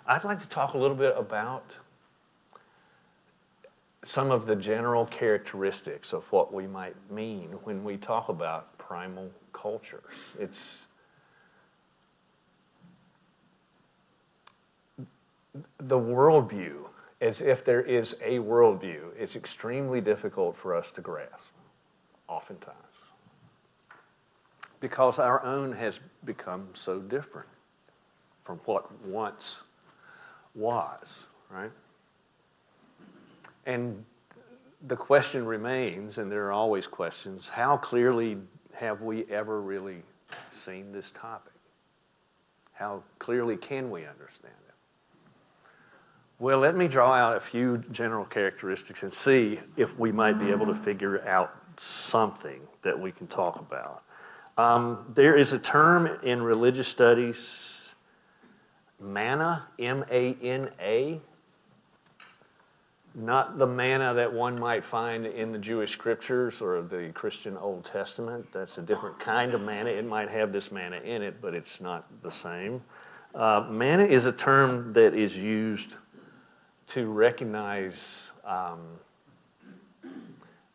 I'd like to talk a little bit about some of the general characteristics of what we might mean when we talk about primal cultures. It's the worldview, as if there is a worldview, it's extremely difficult for us to grasp, oftentimes, because our own has become so different from what once was, right? And the question remains, and there are always questions, how clearly have we ever really seen this topic? How clearly can we understand it? Well, let me draw out a few general characteristics and see if we might be able to figure out something that we can talk about. There is a term in religious studies, manna, M-A-N-A, not the manna that one might find in the Jewish scriptures or the Christian Old Testament. That's a different kind of manna. It might have this manna in it, but it's not the same. Manna is a term that is used to recognize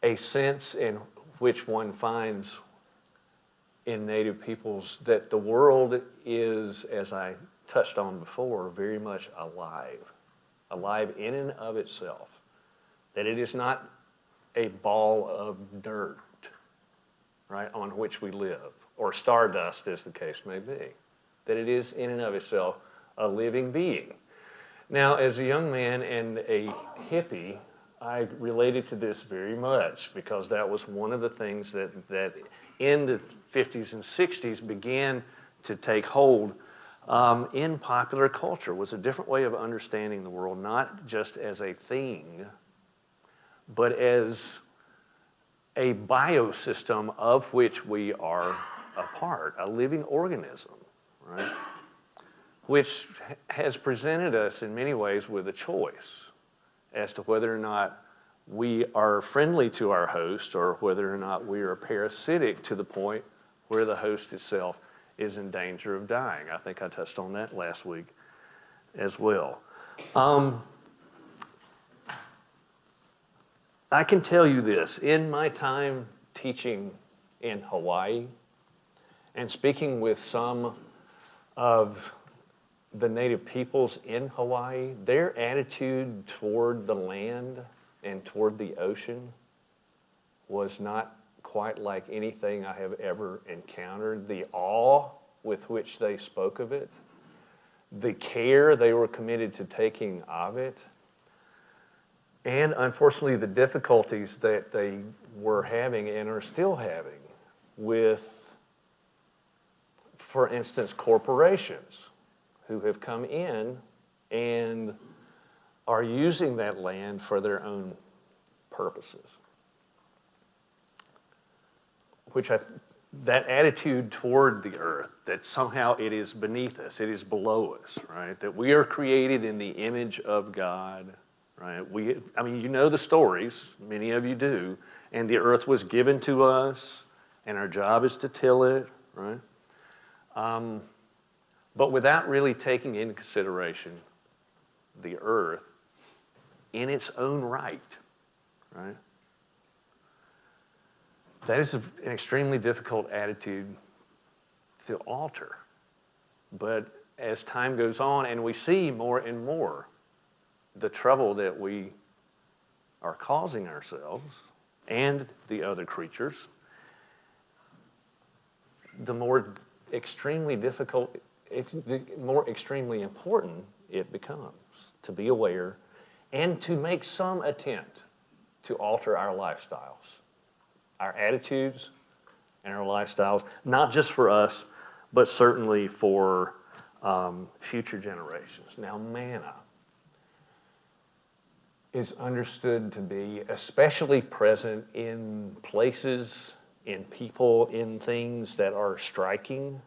a sense in which one finds in Native peoples that the world is, as I touched on before, very much alive in and of itself, that it is not a ball of dirt, right, on which we live, or stardust as the case may be, that it is in and of itself a living being. Now, as a young man and a hippie, I related to this very much because that was one of the things that in the 50s and 60s began to take hold in popular culture, was a different way of understanding the world, not just as a thing, but as a biosystem of which we are a part, a living organism, right? Which has presented us in many ways with a choice as to whether or not we are friendly to our host or whether or not we are parasitic to the point where the host itself is in danger of dying. I think I touched on that last week as well. I can tell you this, in my time teaching in Hawaii and speaking with some of the Native peoples in Hawaii, their attitude toward the land and toward the ocean was not quite like anything I have ever encountered. The awe with which they spoke of it, the care they were committed to taking of it, and unfortunately the difficulties that they were having and are still having with, for instance, corporations who have come in and are using that land for their own purposes. That attitude toward the earth, that somehow it is beneath us, it is below us, right? That we are created in the image of God, right? I mean, you know the stories, many of you do, and the earth was given to us, and our job is to till it, right? But without really taking into consideration the earth in its own right, right? That is an extremely difficult attitude to alter. But as time goes on and we see more and more the trouble that we are causing ourselves and the other creatures, the more extremely difficult, the more extremely important it becomes to be aware and to make some attempt to alter our lifestyles, our attitudes and our lifestyles, not just for us, but certainly for future generations. Now, manna is understood to be especially present in places, in people, in things that are striking,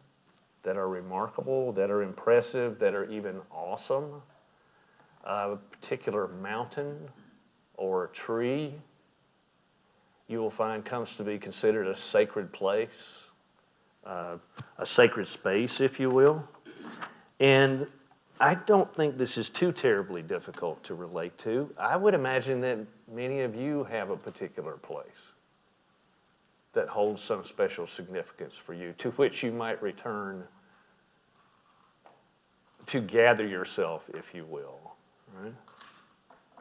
that are remarkable, that are impressive, that are even awesome. A particular mountain or tree, you will find, comes to be considered a sacred place, a sacred space, if you will. And I don't think this is too terribly difficult to relate to. I would imagine that many of you have a particular place that holds some special significance for you, to which you might return to gather yourself, if you will, right?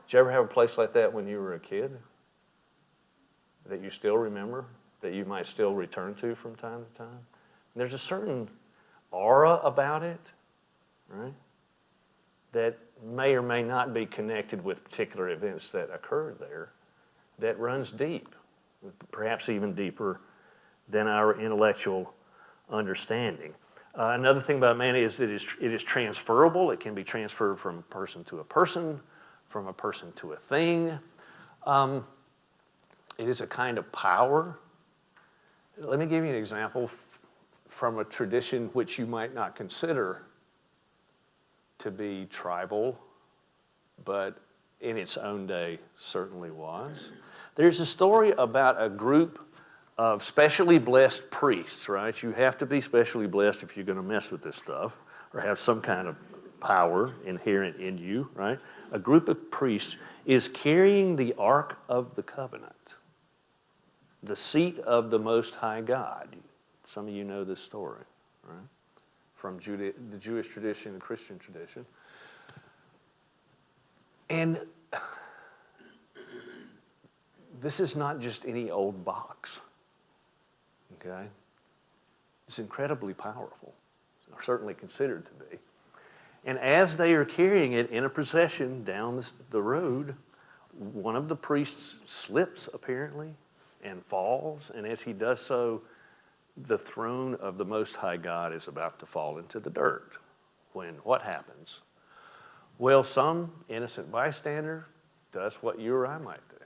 Did you ever have a place like that when you were a kid that you still remember, that you might still return to from time to time? And there's a certain aura about it, right, that may or may not be connected with particular events that occurred there, that runs deep, perhaps even deeper than our intellectual understanding. Another thing about man is that it is transferable. It can be transferred from a person to a person, from a person to a thing. It is a kind of power. Let me give you an example from a tradition which you might not consider to be tribal, but in its own day certainly was. There's a story about a group of specially blessed priests, right? You have to be specially blessed if you're going to mess with this stuff or have some kind of power inherent in you, right? A group of priests is carrying the Ark of the Covenant, the seat of the Most High God. Some of you know this story, right? From the Jewish tradition and Christian tradition. And this is not just any old box, okay? It's incredibly powerful, or certainly considered to be. And as they are carrying it in a procession down the road, one of the priests slips, apparently, and falls, and as he does so, the throne of the Most High God is about to fall into the dirt. When what happens? Well, some innocent bystander does what you or I might do.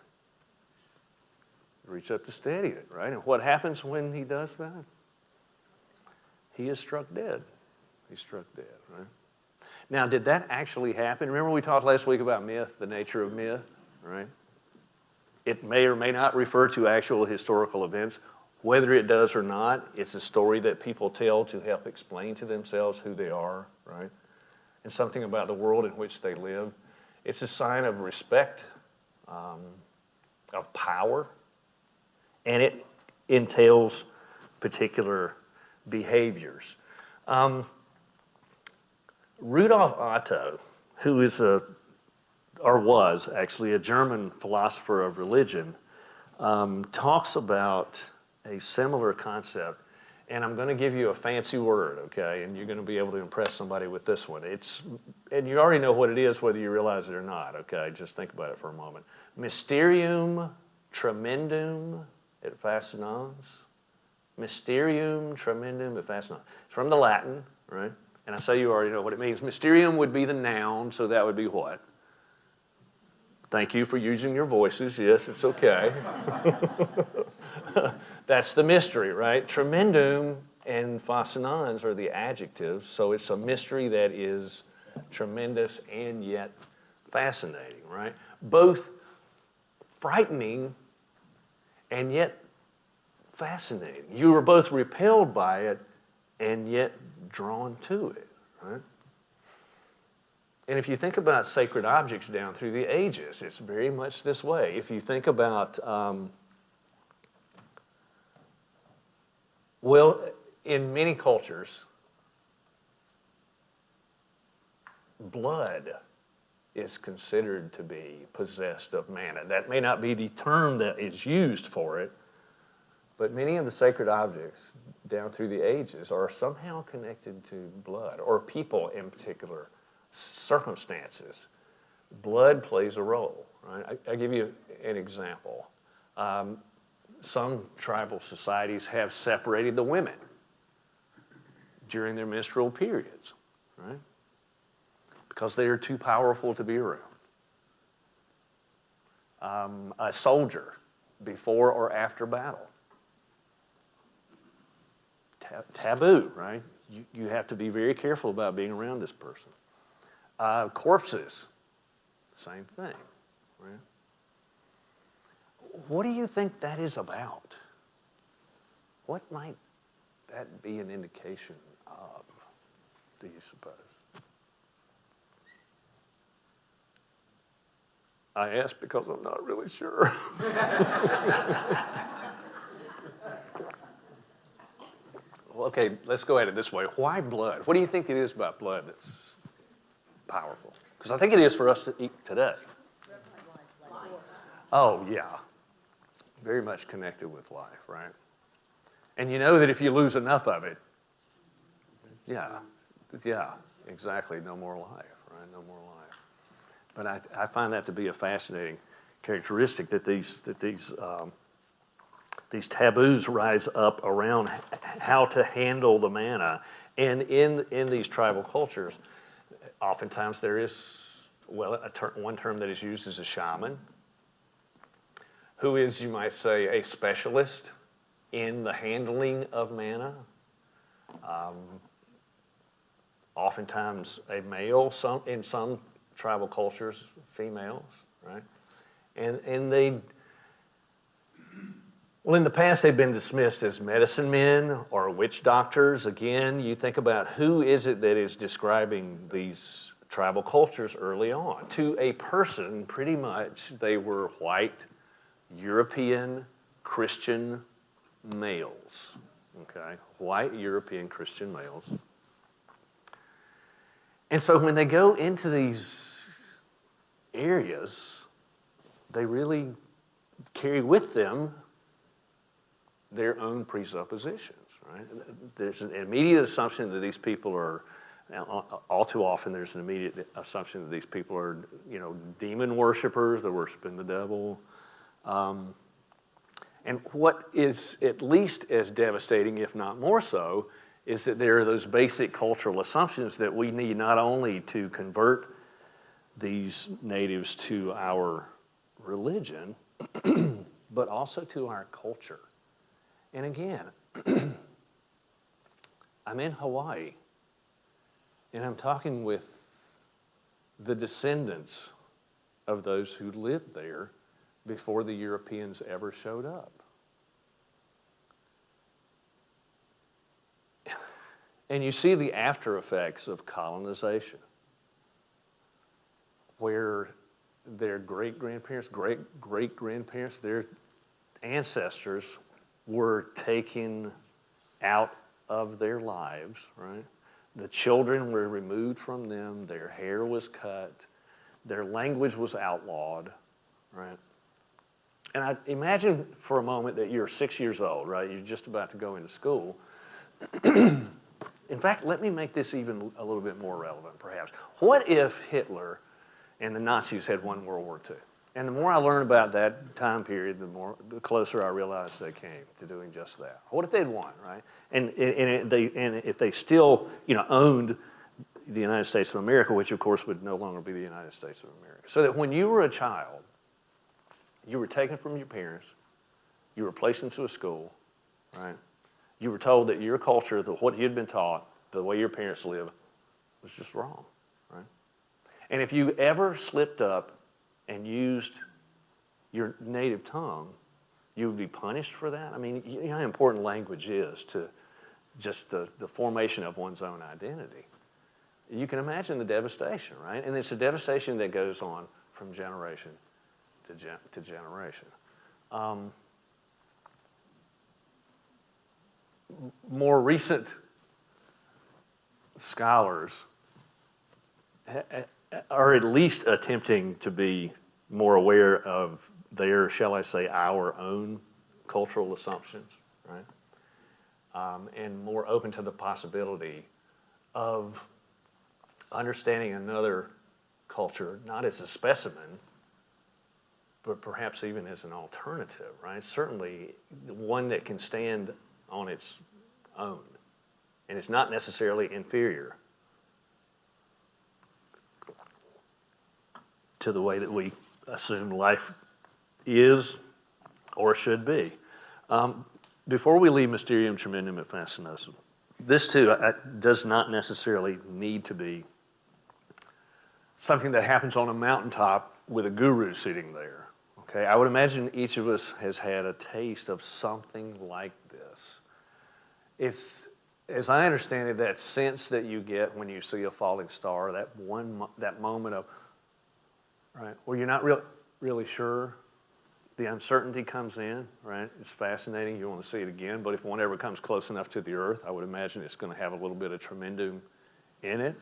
Reach up to steady it, right? And what happens when he does that? He is struck dead. He's struck dead, right? Now, did that actually happen? Remember we talked last week about myth, the nature of myth, right? It may or may not refer to actual historical events. Whether it does or not, it's a story that people tell to help explain to themselves who they are, right? And something about the world in which they live. It's a sign of respect, of power, and it entails particular behaviors. Rudolf Otto, who is was actually a German philosopher of religion, talks about a similar concept, and I'm going to give you a fancy word, okay, and you're going to be able to impress somebody with this one. And you already know what it is, whether you realize it or not, okay? Just think about it for a moment. Mysterium tremendum et fascinans. Mysterium tremendum et fascinans. It's from the Latin, right? And I say you already know what it means. Mysterium would be the noun, so that would be what? Thank you for using your voices. Yes, it's okay. That's the mystery, right? Tremendum and fascinans are the adjectives, so it's a mystery that is tremendous and yet fascinating, right? Both frightening and yet fascinating. You are both repelled by it and yet drawn to it, right? And if you think about sacred objects down through the ages, it's very much this way. If you think about, well, in many cultures, blood is considered to be possessed of manna. That may not be the term that is used for it, but many of the sacred objects down through the ages are somehow connected to blood, or people in particular circumstances. Blood plays a role, right? I'll give you an example. Some tribal societies have separated the women during their menstrual periods, right? Because they are too powerful to be around. A soldier before or after battle. Taboo, right? You have to be very careful about being around this person. Corpses, same thing, right? What do you think that is about? What might that be an indication of, do you suppose? I ask because I'm not really sure. Well, okay, let's go at it this way. Why blood? What do you think it is about blood that's powerful? Because I think it is for us to eat today. Oh, yeah. Very much connected with life, right? And you know that if you lose enough of it, yeah, exactly, no more life, right? No more life. But I find that to be a fascinating characteristic that these taboos rise up around how to handle the manna. And in these tribal cultures, oftentimes there is, well, one term that is used is a shaman, who is, you might say, a specialist in the handling of manna. Oftentimes a male, in some tribal cultures, females, right? And they, well, in the past they've been dismissed as medicine men or witch doctors. Again, you think about who is it that is describing these tribal cultures early on. To a person, pretty much, they were white, European, Christian males, okay? White, European, Christian males. And so when they go into these areas, they really carry with them their own presuppositions, right? There's an immediate assumption that these people are, all too often there's an immediate assumption that these people are, demon worshipers, they're worshiping the devil. And what is at least as devastating, if not more so, is that there are those basic cultural assumptions that we need not only to convert these natives to our religion, but also to our culture. And again, I'm in Hawaii, and I'm talking with the descendants of those who lived there before the Europeans ever showed up. And you see the after effects of colonization, where their great-grandparents, great-great-grandparents, their ancestors were taken out of their lives, right? The children were removed from them, their hair was cut, their language was outlawed, right? And I imagine for a moment that you're 6 years old, right? You're just about to go into school. In fact, let me make this even a little bit more relevant, perhaps. What if Hitler and the Nazis had won World War II? And the more I learn about that time period, the closer I realize they came to doing just that. What if they'd won, right? And if they still, owned the United States of America, which of course would no longer be the United States of America, so that when you were a child, you were taken from your parents, you were placed into a school, right? You were told that your culture, what you'd been taught, the way your parents lived, was just wrong, right? And if you ever slipped up and used your native tongue, you would be punished for that. I mean, you know how important language is to just the formation of one's own identity. You can imagine the devastation, right? And it's a devastation that goes on from generation to generation. More recent scholars are at least attempting to be more aware of their, shall I say, our own cultural assumptions, right? And more open to the possibility of understanding another culture, not as a specimen, but perhaps even as an alternative, right? Certainly one that can stand on its own, and it's not necessarily inferior to the way that we assume life is or should be. Before we leave Mysterium Tremendum et Fascinosum, this too does not necessarily need to be something that happens on a mountaintop with a guru sitting there. Okay, I would imagine each of us has had a taste of something like this. It's, as I understand it, that sense that you get when you see a falling star, that moment of, right, where you're not really, really sure. The uncertainty comes in, right? It's fascinating. You want to see it again. But if one ever comes close enough to the Earth, I would imagine it's going to have a little bit of tremendum in it.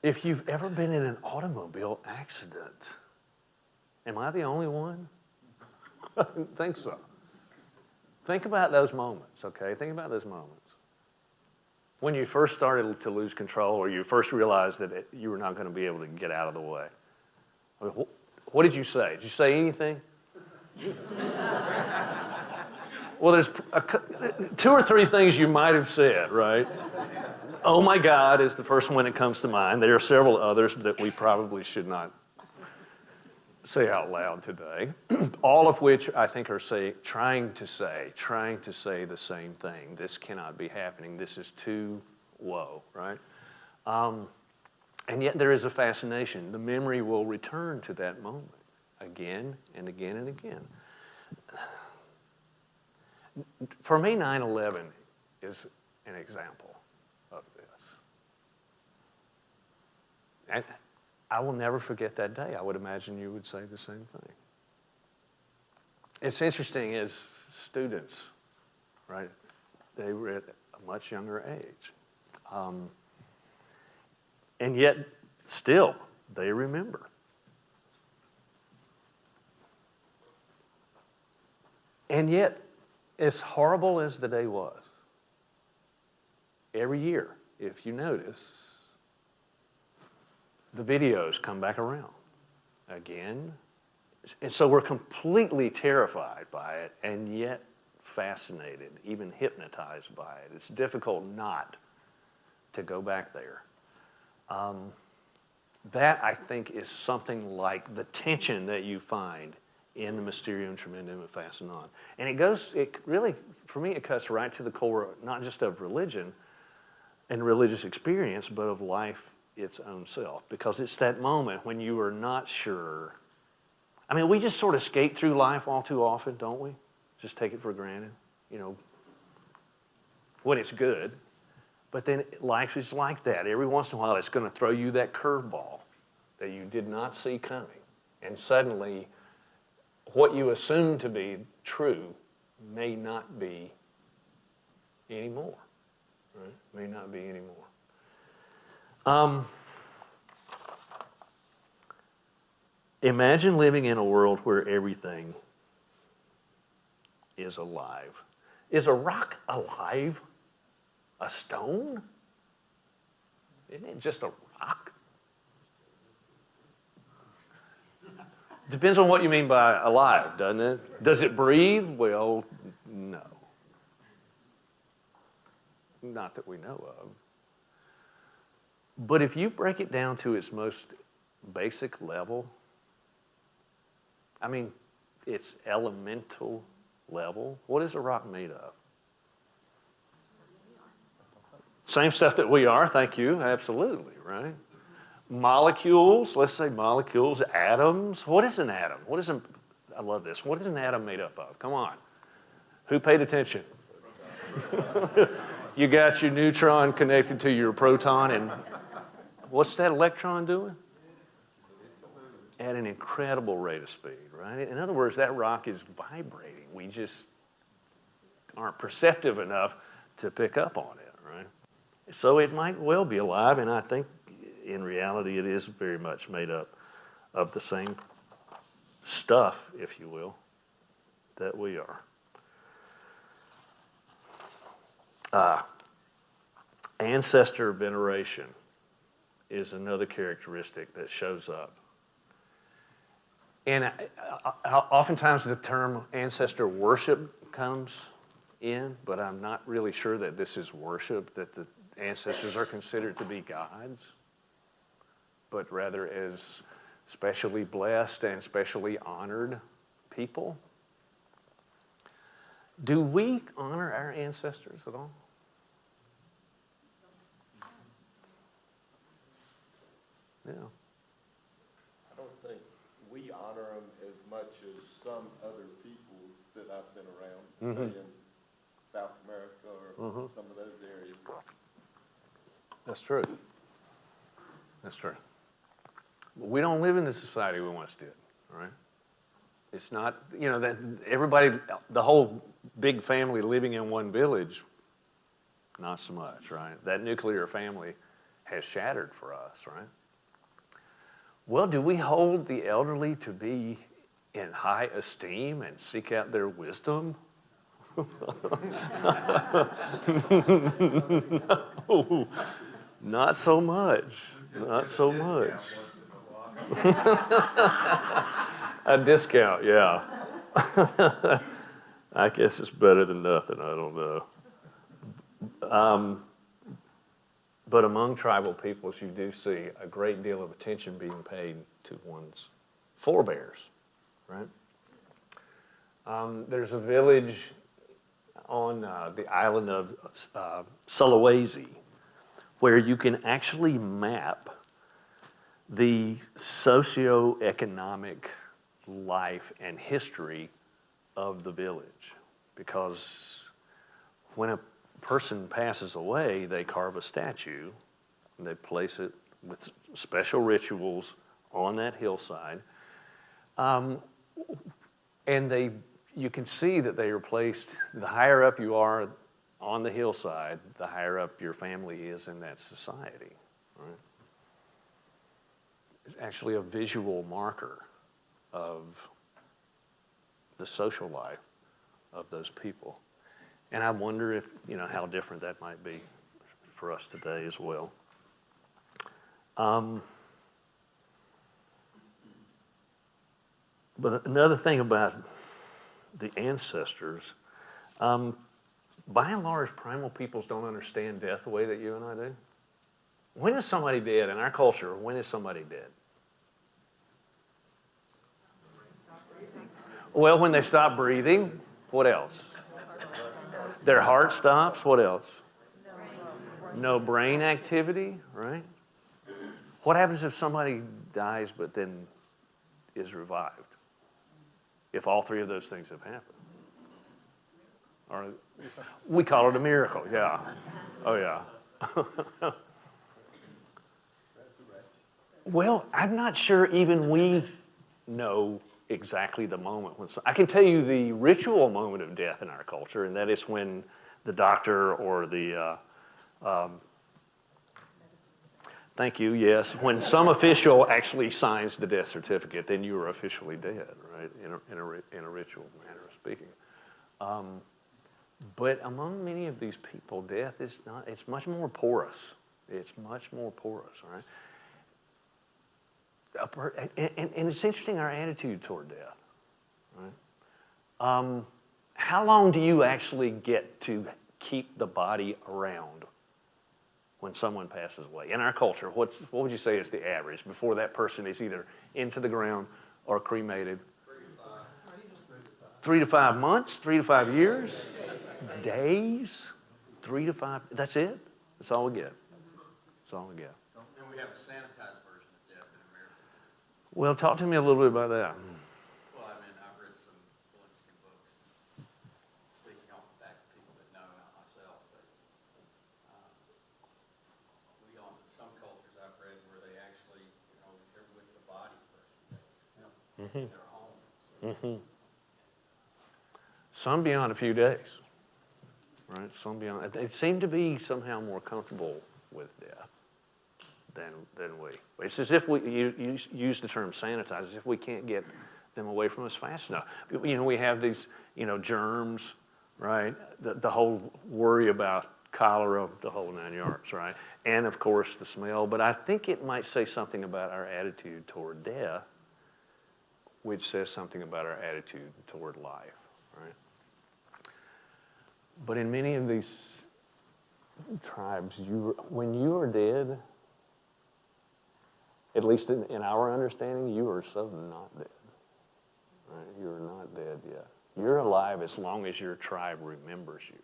If you've ever been in an automobile accident, am I the only one? I don't think so. Think about those moments, okay? Think about those moments. When you first started to lose control, or you first realized that you were not going to be able to get out of the way. I mean, what did you say? Did you say anything? Well, there's 2 or 3 things you might have said, right? Oh my God is the first one that comes to mind. There are several others that we probably should not say out loud today, all of which I think are trying to say the same thing. This cannot be happening. This is too low, right? And yet there is a fascination. The memory will return to that moment again and again and again. For me, 9/11 is an example of this. And I will never forget that day. I would imagine you would say the same thing. It's interesting as students, right? They were at a much younger age. And yet, still, they remember. And yet, as horrible as the day was, every year, if you notice, the videos come back around again. And so we're completely terrified by it and yet fascinated, even hypnotized by it. It's difficult not to go back there. That, I think, is something like the tension that you find in the Mysterium Tremendum at Fascinon. And it really, for me, it cuts right to the core, not just of religion and religious experience, but of life its own self. Because it's that moment when you are not sure. I mean, we just sort of skate through life all too often, don't we? Just take it for granted, when it's good. But then life is like that. Every once in a while, it's going to throw you that curveball that you did not see coming. And suddenly, what you assume to be true may not be anymore. Right? May not be anymore. Imagine living in a world where everything is alive. Is a rock alive? A stone? Isn't it just a rock? Depends on what you mean by alive, doesn't it? Does it breathe? Well, no. Not that we know of. But if you break it down to its most basic level, I mean, its elemental level, what is a rock made of? Same stuff that we are, thank you, absolutely, right? Molecules, let's say molecules, atoms. What is an atom? I love this. What is an atom made up of? Come on. Who paid attention? You got your neutron connected to your proton, and what's that electron doing? At an incredible rate of speed, right? In other words, that rock is vibrating. We just aren't perceptive enough to pick up on it, right? So it might well be alive, and I think in reality it is very much made up of the same stuff, if you will, that we are. Ancestor veneration is another characteristic that shows up. And oftentimes the term ancestor worship comes in, but I'm not really sure that this is worship, that the ancestors are considered to be gods, but rather as specially blessed and specially honored people. Do we honor our ancestors at all? Yeah. I don't think we honor them as much as some other peoples that I've been around, say in South America or some of those areas. That's true. That's true. We don't live in the society we once did, right? It's not, that everybody, the whole big family living in one village, not so much, right? That nuclear family has shattered for us, right? Well, do we hold the elderly to be in high esteem and seek out their wisdom? No, not so much. Not so much. A discount, yeah. I guess it's better than nothing. I don't know. But among tribal peoples, you do see a great deal of attention being paid to one's forebears, right? There's a village on the island of Sulawesi where you can actually map the socioeconomic life and history of the village, because when a person passes away, they carve a statue and they place it with special rituals on that hillside, and you can see that they are placed, the higher up you are on the hillside, the higher up your family is in that society, right? It's actually a visual marker of the social life of those people. And I wonder if, how different that might be for us today as well. But another thing about the ancestors, by and large, primal peoples don't understand death the way that you and I do. When is somebody dead? In our culture, when is somebody dead? Well, when they stop breathing. What else? Their heart stops. What else? No brain activity, right? What happens if somebody dies but then is revived? If all three of those things have happened? Or we call it a miracle, yeah. Oh, yeah. Well, I'm not sure even we know exactly the moment when. I can tell you the ritual moment of death in our culture, and that is when the doctor or the thank you, yes, when some official actually signs the death certificate, then you are officially dead, right, in a ritual manner of speaking. But among many of these people, death is not, it's much more porous. It's much more porous, right? And it's interesting, our attitude toward death, right? How long do you actually get to keep the body around when someone passes away? In our culture, what would you say is the average before that person is either into the ground or cremated? 3 to 5 months? 3 to 5 years? Days? 3 to 5? That's it? That's all we get. That's all we get. And we have a sanitized version of death in America. Well, talk to me a little bit about that. Well, I mean, I've read some Valencian books, speaking off the back of people that know, not myself, but some cultures I've read where they actually, they're with the body for a few days. They're home. Mm-hmm. Some beyond a few days, right? Some beyond. They seem to be somehow more comfortable with death than we. It's as if you use the term sanitize, as if we can't get them away from us fast enough. We have these, germs, right? The whole worry about cholera, the whole 9 yards, right? And of course the smell. But I think it might say something about our attitude toward death, which says something about our attitude toward life, right? But in many of these tribes, when you are dead, at least in our understanding, you are so not dead. Right? You are not dead yet. You're alive as long as your tribe remembers you.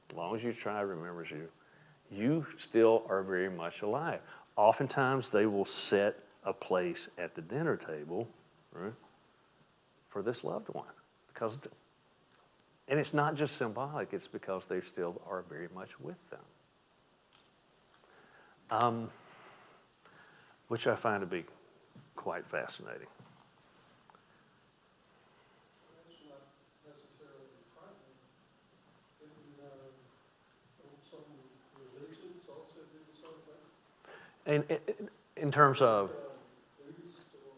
As long as your tribe remembers you, you still are very much alive. Oftentimes, they will set a place at the dinner table, right, for this loved one. And it's not just symbolic, it's because they still are very much with them. Which I find to be quite fascinating. That's not necessarily frightening. Some religions also do the same thing. And in terms of, Buddhist or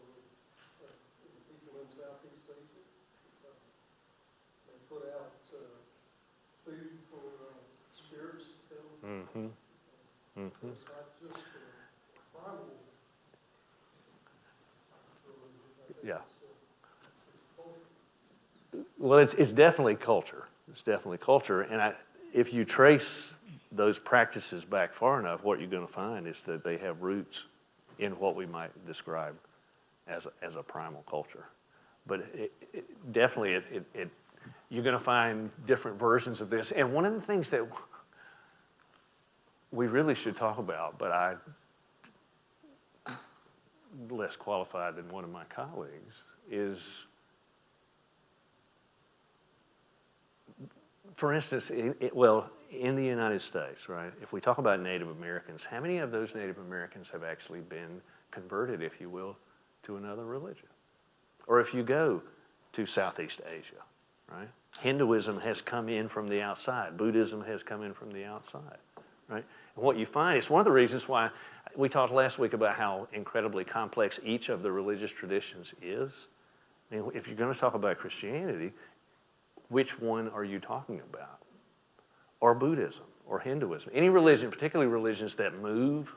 people in Southeast Asia, they put out food for spirits to come. It's not just primal religion. I think yeah. it's culture. Well, it's definitely culture. It's definitely culture. And if you trace those practices back far enough, what you're going to find is that they have roots in what we might describe as a primal culture. But definitely, you're going to find different versions of this. And one of the things that we really should talk about, but I'm less qualified than one of my colleagues, is, for instance, in the United States, right, if we talk about Native Americans, how many of those Native Americans have actually been converted, if you will, to another religion? Or if you go to Southeast Asia, right, Hinduism has come in from the outside. Buddhism has come in from the outside, right? And what you find is one of the reasons why we talked last week about how incredibly complex each of the religious traditions is. I mean, if you're going to talk about Christianity, which one are you talking about? Or Buddhism, or Hinduism? Any religion, particularly religions that move,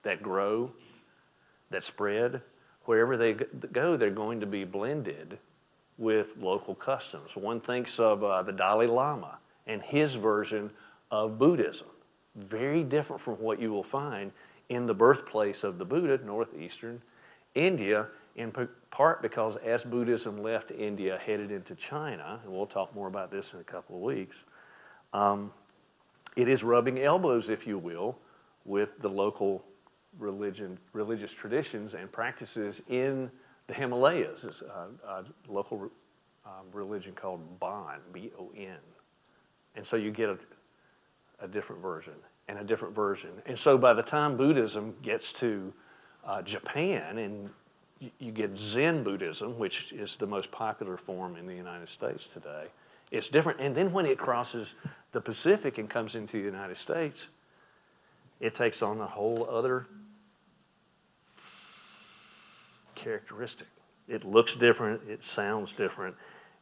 that grow, that spread, wherever they go, they're going to be blended with local customs. One thinks of the Dalai Lama and his version of Buddhism. Very different from what you will find in the birthplace of the Buddha, northeastern India, in part because as Buddhism left India, headed into China, and we'll talk more about this in a couple of weeks, it is rubbing elbows, if you will, with the local religious traditions and practices in the Himalayas. There's a local religion called Bon, B-O-N. And so you get a different version and a different version. And so by the time Buddhism gets to Japan, and you get Zen Buddhism, which is the most popular form in the United States today, it's different. And then when it crosses the Pacific and comes into the United States, it takes on a whole other characteristic. It looks different, it sounds different,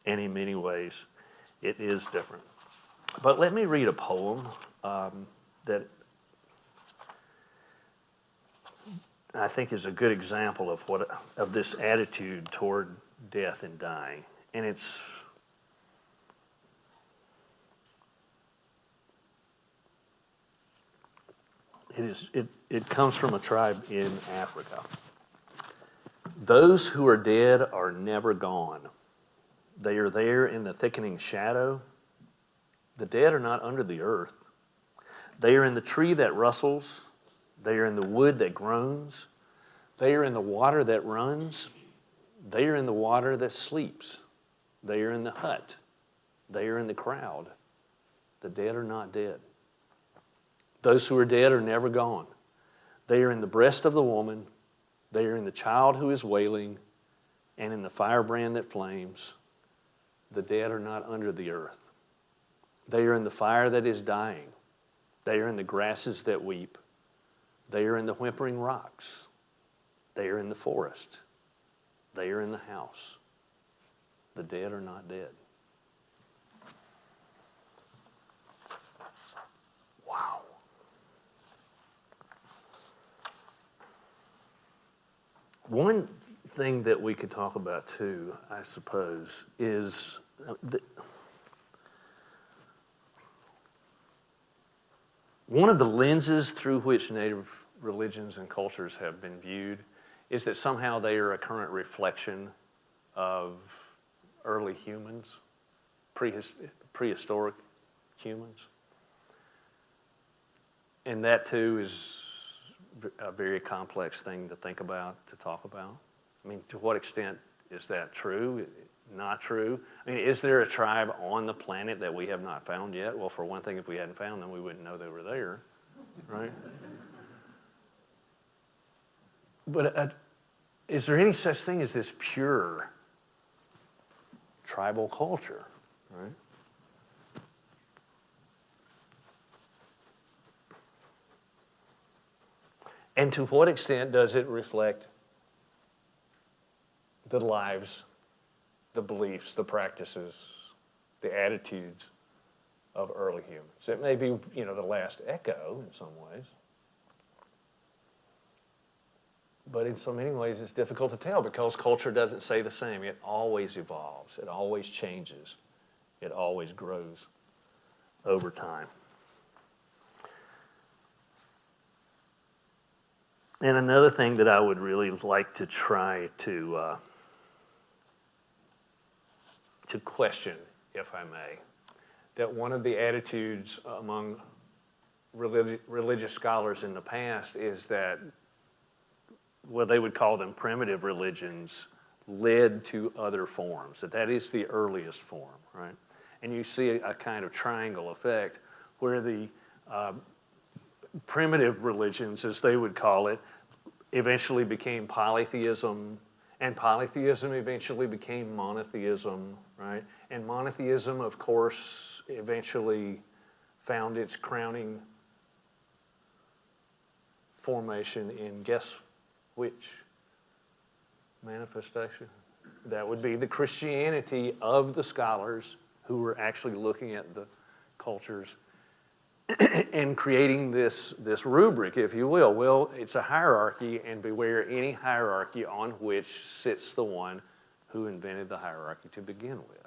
and in many ways, it is different. But let me read a poem that I think is a good example of this attitude toward death and dying. And it comes from a tribe in Africa. Those who are dead are never gone. They are there in the thickening shadow. The dead are not under the earth. They are in the tree that rustles. They are in the wood that groans. They are in the water that runs. They are in the water that sleeps. They are in the hut. They are in the crowd. The dead are not dead. Those who are dead are never gone. They are in the breast of the woman. They are in the child who is wailing, and in the firebrand that flames. The dead are not under the earth. They are in the fire that is dying. They are in the grasses that weep. They are in the whimpering rocks. They are in the forest. They are in the house. The dead are not dead. Wow. One thing that we could talk about too, I suppose, is one of the lenses through which Native religions and cultures have been viewed is that somehow they are a current reflection of early humans, prehistoric humans. And that too is a very complex thing to think about, to talk about. I mean, to what extent is that true? Not true? I mean, is there a tribe on the planet that we have not found yet? Well, for one thing, if we hadn't found them, we wouldn't know they were there, right? But is there any such thing as this pure tribal culture, right? And to what extent does it reflect the lives, the beliefs, the practices, the attitudes of early humans? It may be, the last echo in some ways. But in so many ways, it's difficult to tell because culture doesn't stay the same. It always evolves. It always changes. It always grows over time. And another thing that I would really like to try to question, if I may, that one of the attitudes among religious scholars in the past is that what they would call them primitive religions led to other forms, that is the earliest form, right? And you see a kind of triangle effect where the primitive religions, as they would call it, eventually became polytheism, and polytheism eventually became monotheism, right? And monotheism, of course, eventually found its crowning formation in, guess which manifestation? That would be the Christianity of the scholars who were actually looking at the cultures and creating this rubric, if you will. Well, it's a hierarchy, and beware any hierarchy on which sits the one who invented the hierarchy to begin with,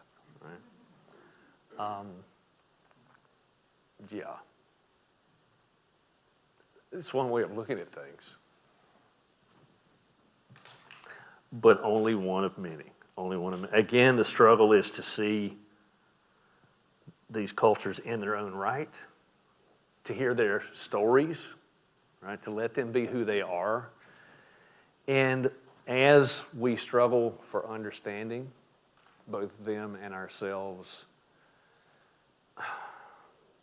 right? Yeah. It's one way of looking at things. But only one of many. Only one of many. Again, the struggle is to see these cultures in their own right, to hear their stories, right? To let them be who they are. And as we struggle for understanding, both them and ourselves,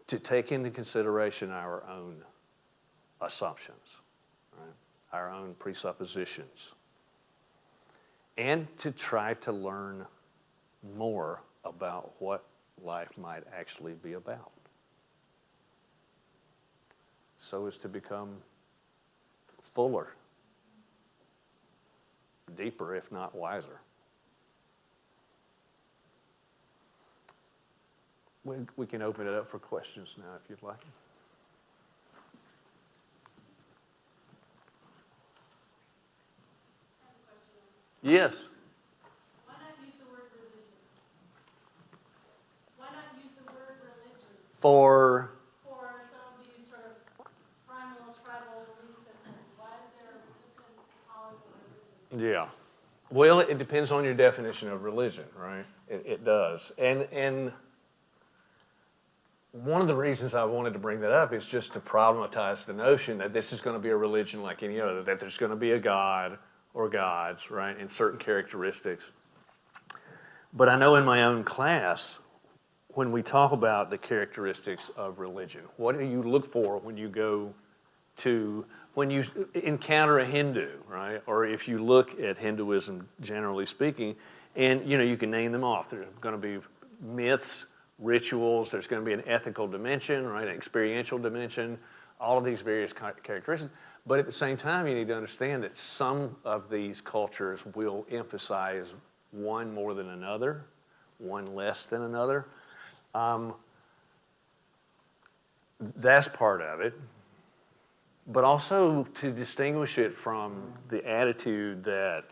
to take into consideration our own assumptions, right? Our own presuppositions. And to try to learn more about what life might actually be about, so as to become fuller, deeper, if not wiser. We can open it up for questions now if you'd like. Yes. Why not use the word religion? Why not use the word religion For some of these sort of primal tribal belief systems? Why is there a resistance to calling them religion? Yeah. Well, it depends on your definition of religion, right? It does. And one of the reasons I wanted to bring that up is just to problematize the notion that this is going to be a religion like any other, that there's going to be a God or gods, right, and certain characteristics. But I know in my own class, when we talk about the characteristics of religion, what do you look for when you encounter a Hindu, right? Or if you look at Hinduism, generally speaking, and you can name them off. There's going to be myths, rituals, there's going to be an ethical dimension, right, an experiential dimension, all of these various characteristics. But at the same time, you need to understand that some of these cultures will emphasize one more than another, one less than another. That's part of it. But also to distinguish it from the attitude that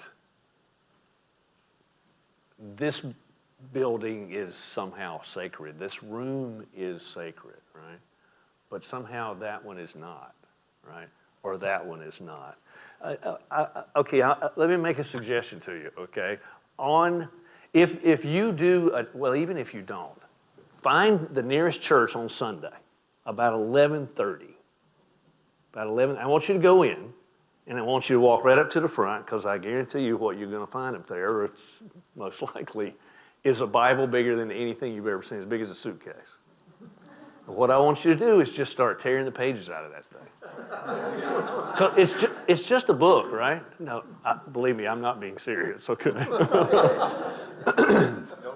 this building is somehow sacred, this room is sacred, right? But somehow that one is not, right? Or that one is not. Okay, let me make a suggestion to you, okay? If you do, well, even if you don't, find the nearest church on Sunday about 11:30. About 11, I want you to go in, and I want you to walk right up to the front, because I guarantee you what you're going to find up there, it's most likely, is a Bible bigger than anything you've ever seen, as big as a suitcase. What I want you to do is just start tearing the pages out of that thing. 'Cause it's just a book, right? No, believe me, I'm not being serious, okay? Don't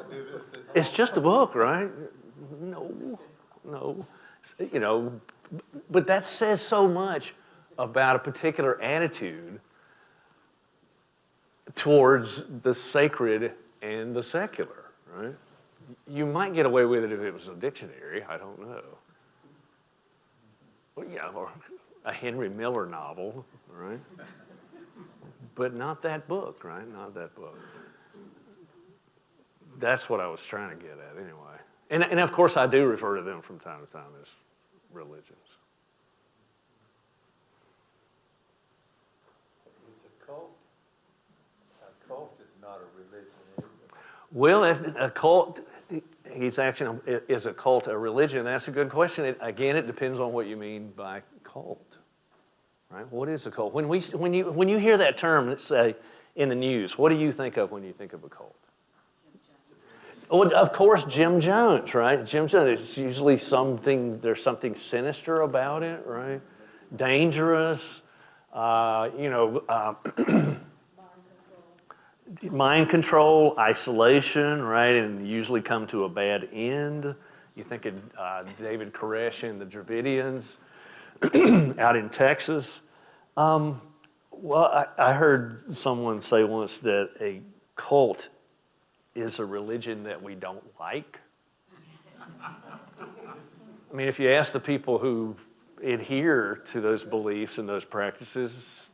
do this. It's just a book, right? No. You know, but that says so much about a particular attitude towards the sacred and the secular, right? You might get away with it if it was a dictionary, I don't know. Well, yeah, or a Henry Miller novel, right? But not that book, right? Not that book. That's what I was trying to get at anyway. And of course I do refer to them from time to time as religions. It's a cult. A cult is not a religion, is it? Well, if a cult, he's asking, is a cult a religion? That's a good question. Again, it depends on what you mean by cult, right? What is a cult? When you hear that term, let's say in the news, what do you think of when you think of a cult? Well, of course, Jim Jones, right? Jim Jones. It's usually something. There's something sinister about it, right? Dangerous. Mind control, isolation, right? And usually come to a bad end. You think of David Koresh and the Dravidians out in Texas. Well, I heard someone say once that a cult is a religion that we don't like. I mean, if you ask the people who adhere to those beliefs and those practices,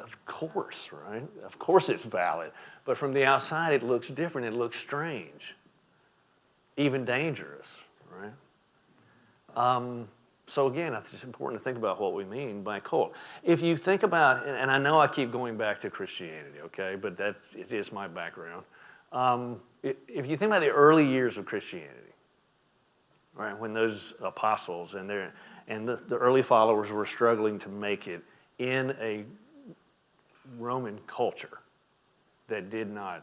of course, right? Of course it's valid. But from the outside, it looks different. It looks strange, even dangerous, right? So again, it's important to think about what we mean by cult. If you think about, and I know I keep going back to Christianity, okay, but it is my background. If you think about the early years of Christianity, right, when those apostles and the early followers were struggling to make it in a Roman culture that did not,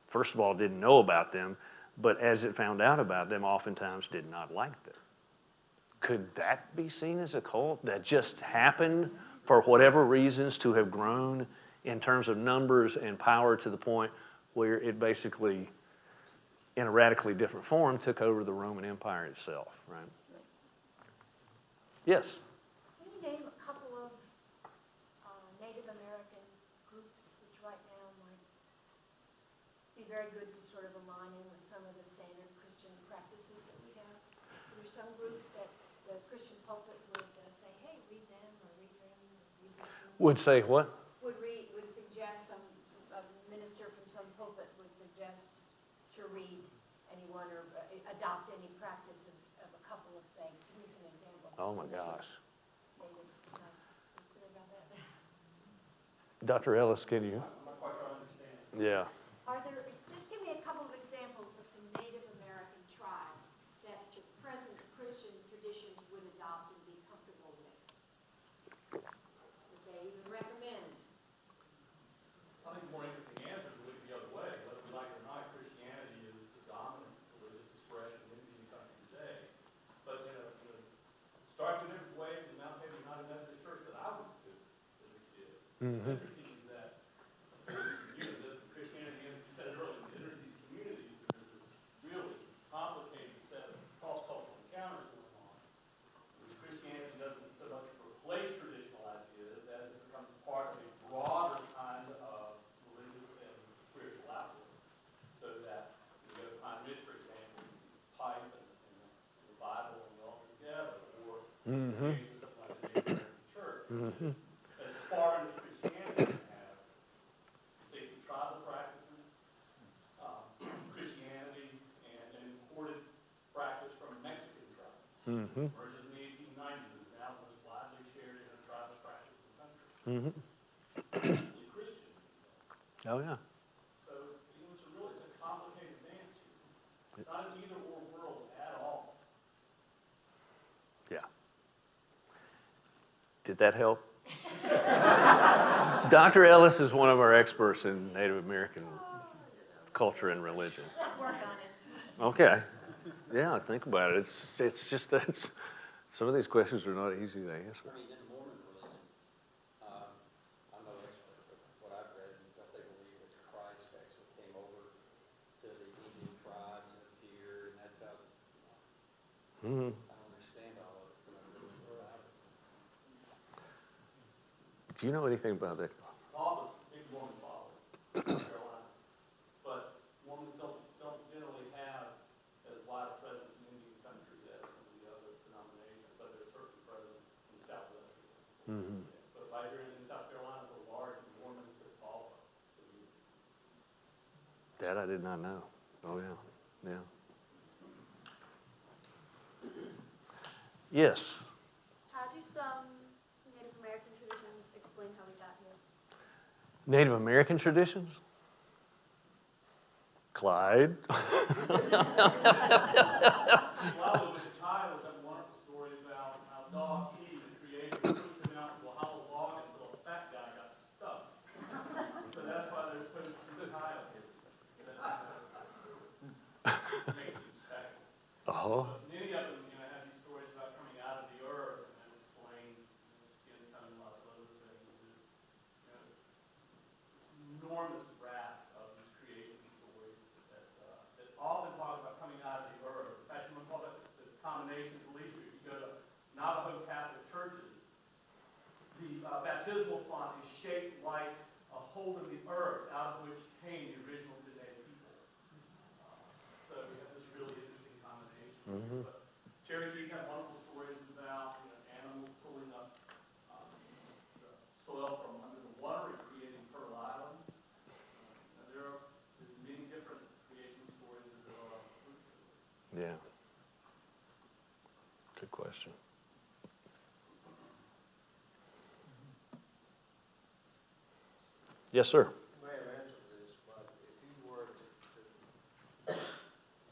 first of all, didn't know about them, but as it found out about them, oftentimes did not like them. Could that be seen as a cult that just happened for whatever reasons to have grown in terms of numbers and power to the point where it basically, in a radically different form, took over the Roman Empire itself, right? Yes? Can you name a couple of Native American groups which right now might be very good to sort of align in with some of the standard Christian practices that we have? There are some groups that the Christian pulpit would say, hey, read them or read them. Or read this group. Would say what? Would suggest a minister from some pulpit would suggest to read anyone or adopt any practice of a couple of, say, give me some examples. Oh my gosh. Native, clear about that? Dr. Ellis, can you? I'm not quite sure I understand. Yeah. Are there, just give me a couple of examples of some Native American tribes that your present Christian traditions would adopt and be comfortable with? Would they even recommend? I think the more interesting answers would be the other way. Whether we like it or not, Christianity is the dominant religious expression in the country today. But in a starkly different way from the Mount Tabor United Methodist Church that I went to as a kid. Mm-hmm. What's interesting is that Christianity, as you said earlier, enters these communities, there's this really complicated set of cross-cultural encounters going on. Christianity doesn't so much replace traditional ideas as it becomes part of a broader kind of religious and spiritual outlook. So that you go to Pine Ridge, for example, you see pipe and the Bible and the altar together, or something like the Native American church, which is as far as Christianity have distinctive tribal practices, Christianity, and an imported practice from Mexican tribes. Mm-hmm. Emerges in the 1890s, is now the most widely shared in a tribal practice in the country. Mm-hmm. Deeply Christian. Oh yeah. So it's a complicated dance here. It's not an either-or world at all. Yeah. Did that help? Dr. Ellis is one of our experts in Native American culture and religion. Work on it. Okay. Yeah, think about it. It's just that some of these questions are not easy to answer. I mean, in the Mormon religion, I'm no expert, but what I've read, that they believe that Christ actually came over to the Indian tribes and appeared, and that's how, Mm-hmm. I don't understand all of it, but I'm really about it. Do you know anything about that? Paul was a big Mormon follower in South Carolina, but Mormons don't generally have as wide a presence in Indian country as some of the other denominations, but they're certainly present in the Southwest. Mm-hmm. But right here in South Carolina, the large Mormons that follow. That I did not know. Oh, yeah, yeah. Yes. How do some Native American traditions explain how we got here? Native American traditions? Clyde. Well, with the child was that wonderful story about how dog Eve created pushed him out into a hollow log until a fat guy got stuck. So that's why there's so good tiles. That makes it special. Oh. But many of them, have these stories about coming out of the earth and then explain skin tone and lots of other things. Enormous raft of these creation stories that often talk about coming out of the earth. In fact, you want to call that the combination of beliefs. If you go to Navajo Catholic churches, the baptismal font is shaped like a hole in the earth out of which came the original Dene people. So we have this really interesting combination. Mm-hmm. But Cherokees have wonderful stories about animals pulling up the soil from under the water and creating fertile islands. There's many different creation stories as there are fruit stories. Yeah. Good question. Yes, sir. You may have answered this, but if you were to say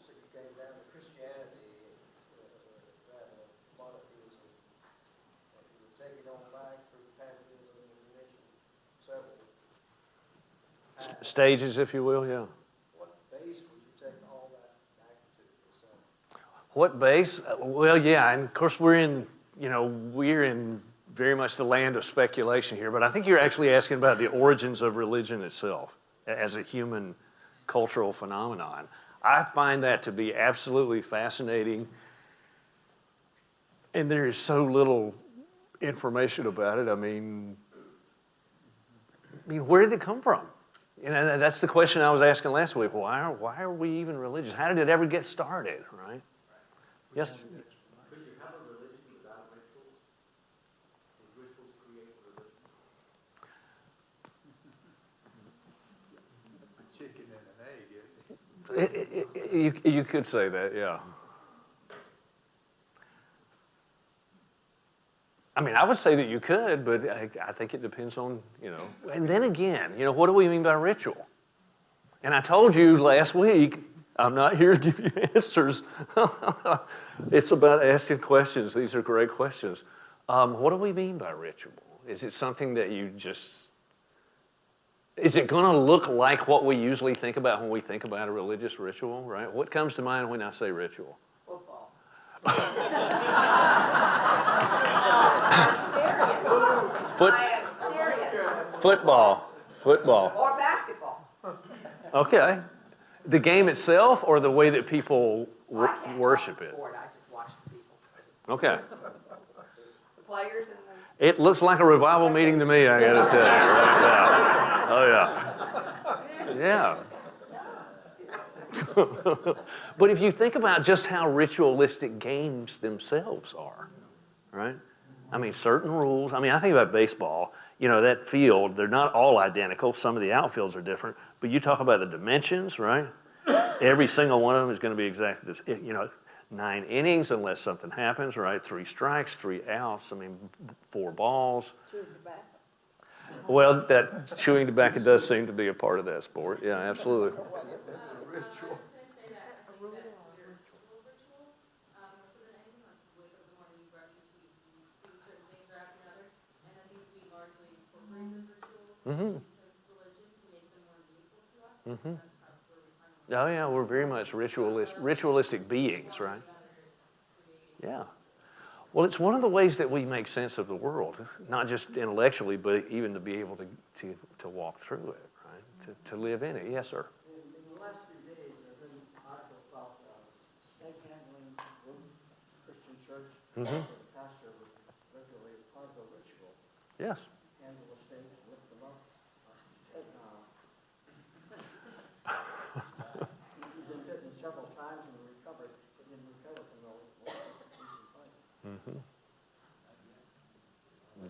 you came down to Christianity, rather than monotheism, and you would take it on back through pantheism, and you mentioned several paths, Stages, if you will, yeah. what base would you take all that back to yourself? What base? Well, yeah, and of course we're in very much the land of speculation here, but I think you're actually asking about the origins of religion itself as a human cultural phenomenon. I find that to be absolutely fascinating, and there is so little information about it. I mean, where did it come from? That's the question I was asking last week. Why are we even religious? How did it ever get started, right? Yes? Could you have a religion without rituals? Would rituals create religion? That's a chicken and an egg, isn't it? You could say that, yeah. I mean, I would say that you could, but I think it depends on, And then again, what do we mean by ritual? And I told you last week, I'm not here to give you answers. It's about asking questions. These are great questions. What do we mean by ritual? Is it something that is it going to look like what we usually think about when we think about a religious ritual, right? What comes to mind when I say ritual? Football. Serious. Football. Or basketball. Okay. The game itself or the way that people worship it? I just watch the people. Okay. The players and It looks like a revival meeting to me, I gotta tell you. Yeah. Oh, yeah. But if you think about just how ritualistic games themselves are, right? I mean, certain rules. I mean, I think about baseball. That field, they're not all identical. Some of the outfields are different. But you talk about the dimensions, right? Every single one of them is going to be exactly this. 9 innings unless something happens, right? 3 strikes, 3 outs. I mean, 4 balls. chewing tobacco. Well, that chewing tobacco does seem to be a part of that sport. Yeah, absolutely. I was just going to say that, I think that your rituals, more so than anything, like you wake up in the morning, you brush your teeth, you do certain things or after another, and I think we largely incorporate those rituals into religion to make them more meaningful to us. Mhm. That's where we find a Oh, yeah, we're very much ritualistic beings, right? Yeah. Well, it's one of the ways that we make sense of the world, not just intellectually, but even to be able to walk through it, right? To live in it. Yes, sir. In the last few days, there have been articles about stake handling group, Christian church. Mm-hmm. The pastor would regularly, as part of the ritual, Yes. handle the stakes, lift them up. He's been bitten several times and recovered, but didn't recover from the recent cycle. Mm-hmm.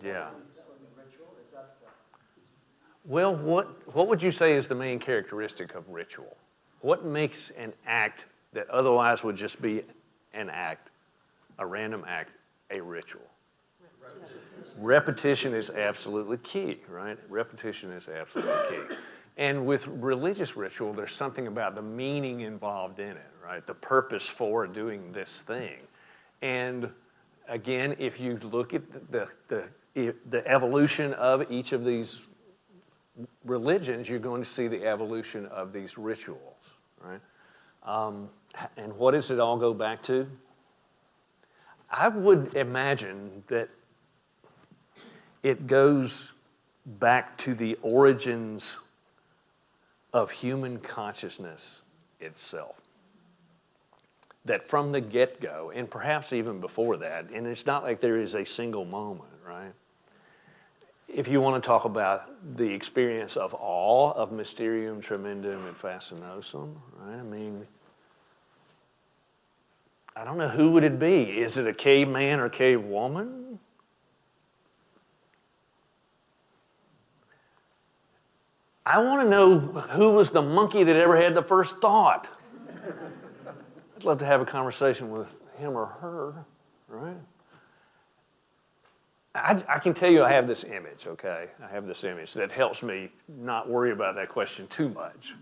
Yeah. Ritual, is that, Well, what would you say is the main characteristic of ritual? What makes an act that otherwise would just be an act, a random act, a ritual? Repetition is absolutely key, right? Repetition is absolutely key. And with religious ritual, there's something about the meaning involved in it, right? The purpose for doing this thing. And again, if you look at the evolution of each of these religions, you're going to see the evolution of these rituals, right? And what does it all go back to? I would imagine that it goes back to the origins of human consciousness itself. That from the get-go, and perhaps even before that, and it's not like there is a single moment, right? If you want to talk about the experience of awe, of mysterium tremendum and fascinosum, right? I mean, I don't know, who would it be? Is it a caveman or cave woman? I want to know who was the monkey that ever had the first thought. I'd love to have a conversation with him or her, right? I can tell you I have this image, okay? I have this image that helps me not worry about that question too much,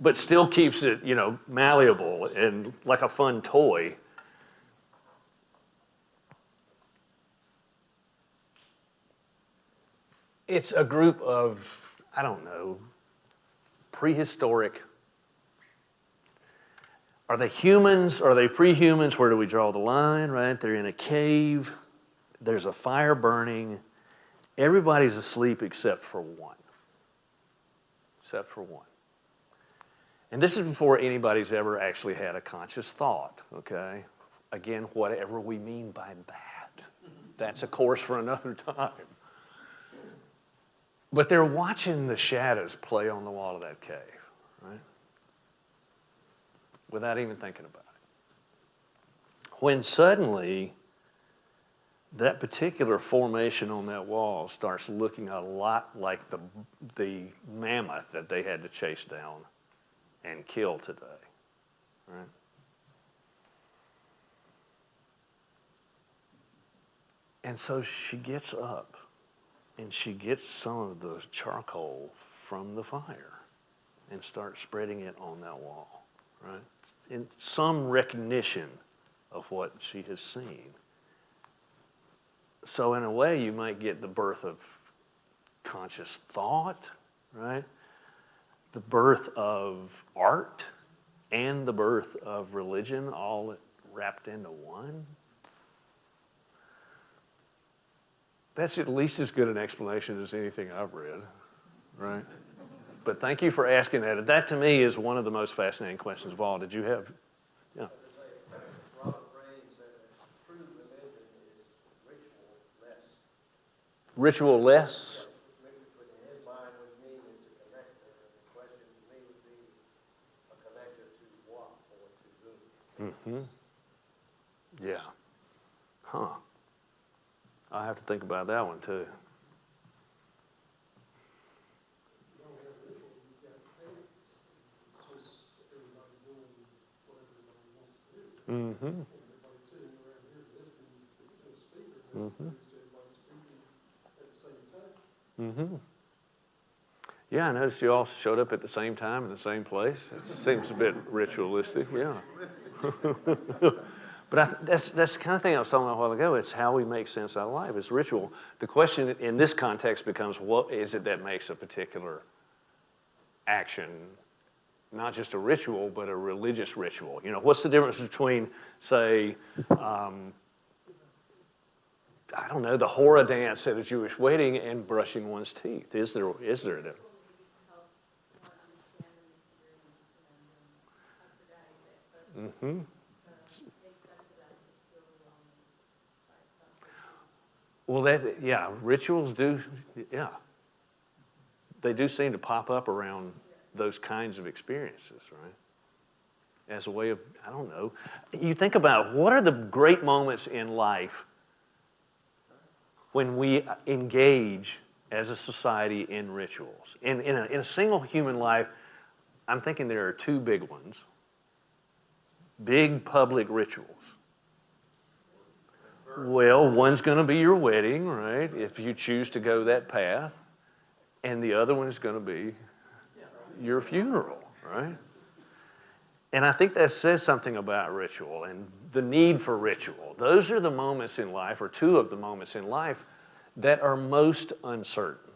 but still keeps it, malleable and like a fun toy. It's a group of, I don't know, prehistoric. Are they humans? Are they pre-humans? Where do we draw the line, right? They're in a cave. There's a fire burning. Everybody's asleep except for one. Except for one. And this is before anybody's ever actually had a conscious thought, okay? Again, whatever we mean by that. That's a course for another time. But they're watching the shadows play on the wall of that cave, right? Without even thinking about it. When suddenly that particular formation on that wall starts looking a lot like the mammoth that they had to chase down and kill today, right? And so she gets up and she gets some of the charcoal from the fire and starts spreading it on that wall, right? In some recognition of what she has seen. So in a way, you might get the birth of conscious thought, right? The birth of art and the birth of religion all wrapped into one. That's at least as good an explanation as anything I've read, right? But thank you for asking that. That to me is one of the most fascinating questions of all. Did you have, yeah? Robert Brain said that true religion is ritual-less. Ritual-less? Which in his mind would mean it's a connector. And the question to me would be a connector to what or to whom? Mm-hmm. Yeah. Huh. I'll have to think about that one too. Mm-hmm. Mm-hmm. Mm-hmm. Yeah, I noticed you all showed up at the same time in the same place. It seems a bit ritualistic, yeah. But that's the kind of thing I was talking about a while ago. It's how we make sense out of life. It's ritual. The question in this context becomes, what is it that makes a particular action not just a ritual, but a religious ritual. You know, what's the difference between, say, I don't know, the hora dance at a Jewish wedding and brushing one's teeth? Is there a difference? Mm-hmm. Well, rituals do, they do seem to pop up around those kinds of experiences, right? As a way of, I don't know. You think about what are the great moments in life when we engage as a society in rituals. In a single human life, I'm thinking there are two big ones. Big public rituals. Well, one's going to be your wedding, right, if you choose to go that path, and the other one is going to be your funeral, right? And I think that says something about ritual and the need for ritual. Those are the moments in life, or two of the moments in life, that are most uncertain,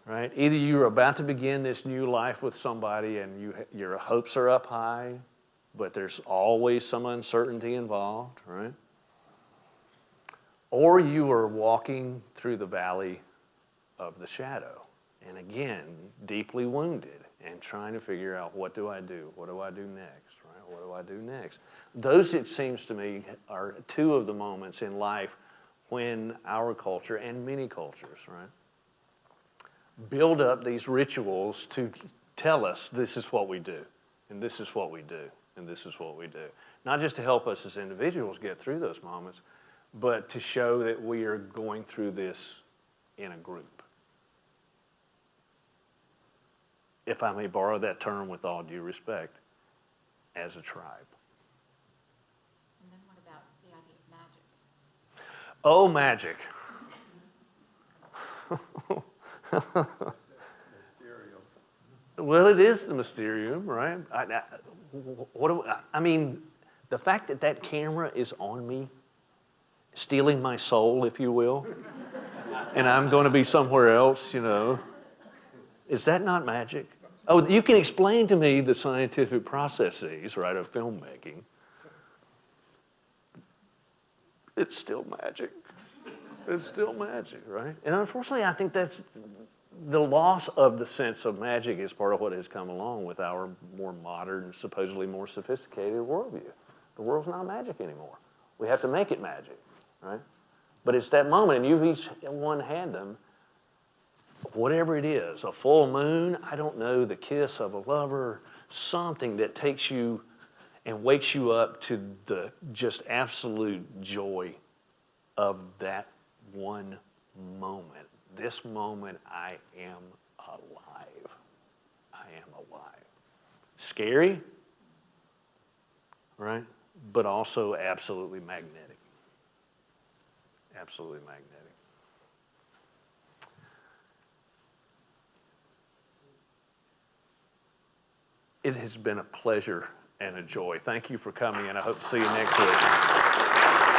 right? Either you're about to begin this new life with somebody and your hopes are up high, but there's always some uncertainty involved, right? Or you are walking through the valley of the shadow, and again, deeply wounded and trying to figure out, what do I do? What do I do next, right? What do I do next? Those, it seems to me, are two of the moments in life when our culture, and many cultures, right, build up these rituals to tell us this is what we do, and this is what we do, and this is what we do. Not just to help us as individuals get through those moments, but to show that we are going through this in a group. If I may borrow that term with all due respect, as a tribe. And then what about the idea of magic? Oh, magic. Well, it is the mysterium, right? I mean, the fact that that camera is on me, stealing my soul, if you will, and I'm going to be somewhere else, you know, is that not magic? Oh, you can explain to me the scientific processes, right, of filmmaking. It's still magic. It's still magic, right? And unfortunately, I think that's the loss of the sense of magic is part of what has come along with our more modern, supposedly more sophisticated worldview. The world's not magic anymore. We have to make it magic, right? But it's that moment, and you've each one had them, whatever it is, a full moon, I don't know, the kiss of a lover, something that takes you and wakes you up to the just absolute joy of that one moment. This moment, I am alive. I am alive. Scary, right? But also absolutely magnetic. Absolutely magnetic. It has been a pleasure and a joy. Thank you for coming, and I hope to see you next week.